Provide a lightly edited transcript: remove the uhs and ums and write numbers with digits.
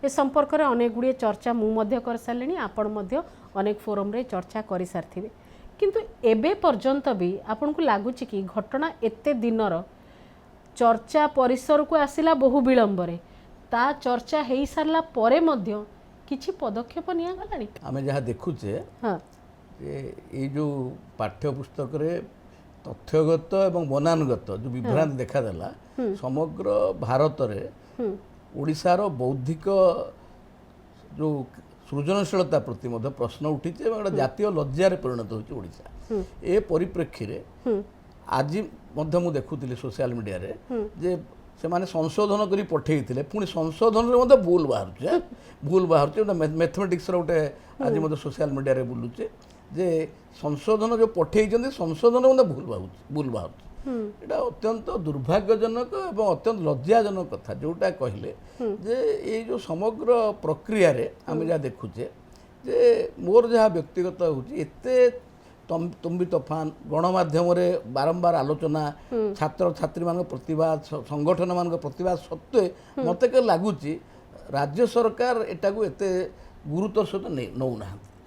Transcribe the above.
ए संपर्क में अनेक गुड़िए चर्चा मुझे कर सारे आपण अनेक फोरम रे चर्चा कर सारी किंतु एबे पर्यंत भी आपन को लगुच कि घटना एते दिनर चर्चा परिसर को आसिला बहु विलंब ता चर्चा हो सारा परे मध्य किछि पदक्षेप निया गलानी आमे जहाँ देखुचे हाँ ये जो पाठ्यपुस्तक रे तथ्यगत एवं बनानगत जो विभ्रांति देखादेला समग्र भारत रे ओडिशार बौद्धिक जो सृजनशीलता प्रति प्रश्न उठी जातीय लज्जार परिणत होची ओडिशा ए परिप्रेक्षी रे आज मु देखुली सोशल मीडिया रे जे से माने संशोधन करी पठेइथिले पुणी संशोधन रे मते भूल बाहर मैथमेटिक्स रो गोटे आज मते सोशल मीडिया रे बुलुचे जे संशोधन जो पठेइछन्ते संशोधन मते भूल बाहर एटा अत्यंत दुर्भाग्यजनक एवं अत्यंत लज्जाजनक कथा जोटा कहले जे ये जो समग्र प्रक्रिया रे आमे जा देखुचे जे मोर जहाँ व्यक्तिगत होची एते तुम्बी तोफान गणमाध्यम रे बारंबार आलोचना छात्र छात्री मान प्रतिवाद संगठन मान प्रतिवाद सत्वे मत के लगुच राज्य सरकार एटा को एते गुरुत्व सहित नौ ना